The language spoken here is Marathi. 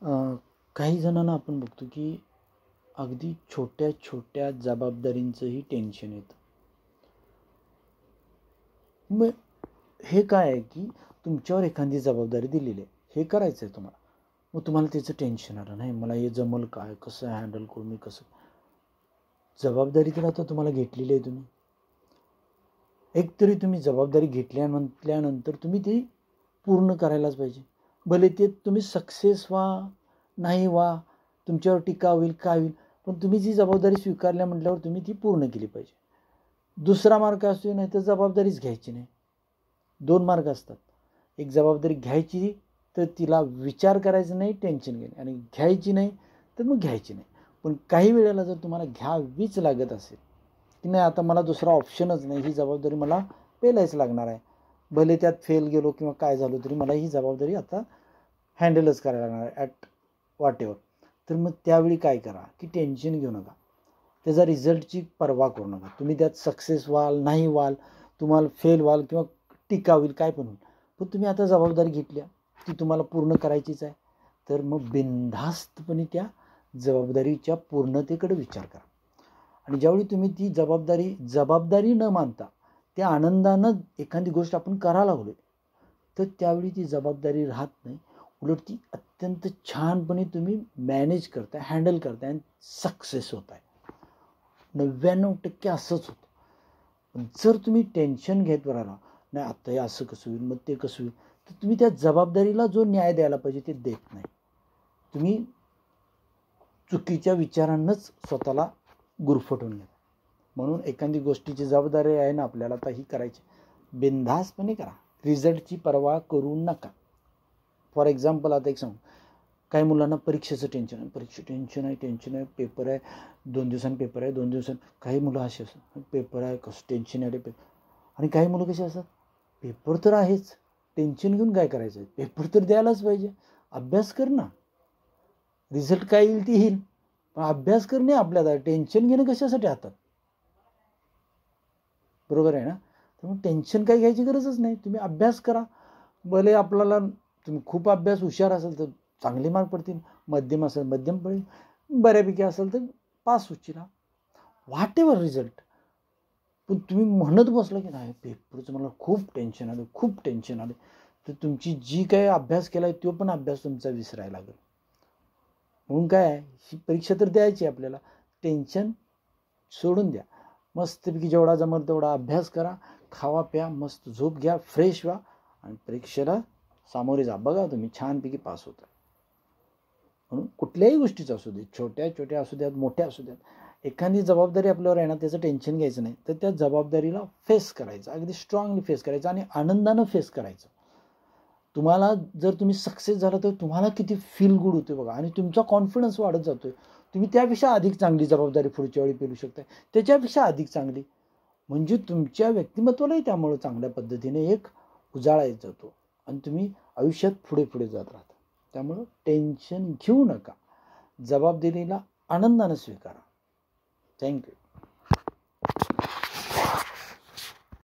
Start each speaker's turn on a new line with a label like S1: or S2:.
S1: काही जणांना आपण बघतो की अगदी छोट्या छोट्या जबाबदारींचंही टेन्शन येतं. मग हे काय आहे की तुमच्यावर एखादी जबाबदारी दिलेली आहे, हे करायचं आहे तुम्हाला. मग तुम्हाला त्याचं टेन्शन आलं, नाही मला हे जमल काय, कसं हँडल करू मी, कसं. जबाबदारी तर आता तुम्हाला घेतलेली आहे. तुम्ही एकतरी तुम्ही जबाबदारी घेतल्यानंतर तुम्ही ती पूर्ण करायलाच पाहिजे. भले ते तुम्ही सक्सेस व्हा नाही व्हा, तुमच्यावर टीका होईल काय होईल, पण तुम्ही जी जबाबदारी स्वीकारल्या म्हटल्यावर तुम्ही ती पूर्ण केली पाहिजे. दुसरा मार्ग असतो, नाही तर जबाबदारीच घ्यायची नाही. 2 मार्ग असतात. एक जबाबदारी घ्यायची तर तिला विचार करायचा नाही, टेन्शन घेणे, आणि घ्यायची नाही तर मग घ्यायची नाही. पण काही वेळेला जर तुम्हाला घ्यावीच लागत असेल की नाही आता मला दुसरा ऑप्शनच नाही, ही जबाबदारी मला पेलायच लागणार आहे, भले त्यात फेल गेलो किंवा काय झालो तरी मला ही जबाबदारी आता हँडलच करायला लागणार आहे ॲट व्हॉट एव्हर, तर मग त्यावेळी काय करा की टेन्शन घेऊ नका. त्याचा रिझल्टची पर्वा करू नका. तुम्ही त्यात सक्सेस व्हाल नाही व्हाल, तुम्हाला फेल व्हाल किंवा टीका होईल काय पण होईल, पण तुम्ही आता जबाबदारी घेतल्या, ती तुम्हाला पूर्ण करायचीच आहे, तर मग बिनधास्तपणे त्या जबाबदारीच्या पूर्णतेकडे विचार करा. आणि ज्यावेळी तुम्ही ती जबाबदारी न मानता त्या आनंदानं एखादी गोष्ट आपण करायला लागलोय, तर त्यावेळी ती जबाबदारी राहत नाही, उलट ती अत्यंत छानपणे तुम्ही मॅनेज करताय, हँडल करताय आणि सक्सेस होत आहे. 99% असंच होतं. पण जर तुम्ही टेन्शन घेत राहिला, नाही आता हे असं कसं होईल, मग ते कसं होईल, तर तुम्ही त्या जबाबदारीला जो न्याय द्यायला पाहिजे ते देत नाही. तुम्ही चुकीच्या विचारांनाच स्वतःला गुरफटून घेता. म्हणून एखादी गोष्टीची जबाबदारी आहे ना आपल्याला आता ही करायची, बिनधास्तपणे करा, रिझल्टची पर्वा करू नका. फॉर एक्झाम्पल आता एक सांगू, काही मुलांना परीक्षेचं टेन्शन आहे, टेन्शन आहे, पेपर आहे 2 दिवसांनी, पेपर आहे 2 दिवसांनी. काही मुलं असे असतात, पेपर आहे कसं टेन्शन आहे पेपर. आणि काही मुलं कसे असतात, पेपर तर आहेच, टेन्शन घेऊन काय करायचं आहे, पेपर तर द्यायलाच पाहिजे, अभ्यास कर ना, रिझल्ट काय येईल ती येईल, पण अभ्यास करणे आपल्याला टेन्शन घेणं कशासाठी हातात. बरोबर आहे ना. त्यामुळे टेन्शन काही घ्यायची गरजच नाही, तुम्ही अभ्यास करा. भले आपल्याला तुम्ही खूप अभ्यास हुशार असेल तर चांगले मार्क पडतील, मध्यम असेल मध्यम पडेल, बऱ्यापैकी असेल तर पास होतील, व्हॉट एव्हर रिझल्ट. पण तुम्ही म्हणत बसला की नाही पेपरचं मला खूप टेन्शन आलं, तर तुमची जी काही अभ्यास केला आहे तो पण अभ्यास तुमचा विसरायला लागेल. म्हणून काय आहे, ही परीक्षा तर द्यायची आपल्याला, टेन्शन सोडून द्या, मस्तपैकी जेवढा जमल तेवढा अभ्यास करा, खावा प्या, मस्त झोप घ्या, फ्रेश व्हा आणि परीक्षेला सामोरे जा. बघा तुम्ही छानपैकी पास होता. म्हणून कुठल्याही गोष्टीचं असू दे, छोट्या असू द्यात, मोठ्या असू द्यात, एखादी जबाबदारी आपल्यावर आहे ना, त्याचं टेन्शन घ्यायचं नाही, तर त्या जबाबदारीला फेस करायचं, अगदी स्ट्रॉंगली फेस करायचं आणि आनंदानं फेस करायचं. तुम्हाला जर तुम्ही सक्सेस झाला तर तुम्हाला किती फील गुड होते बघा, आणि तुमचा कॉन्फिडन्स वाढत जातोय. तुम्ही त्यापेक्षा अधिक चांगली जबाबदारी पुढच्या वेळी पेलू शकताय, त्याच्यापेक्षा अधिक चांगली. म्हणजे तुमच्या व्यक्तिमत्वालाही त्यामुळे चांगल्या पद्धतीने एक उजाळा येत जातो आणि तुम्ही आयुष्यात पुढे जात राहता. त्यामुळं टेन्शन घेऊ नका, जबाबदारीला आनंदानं स्वीकारा. थँक्यू.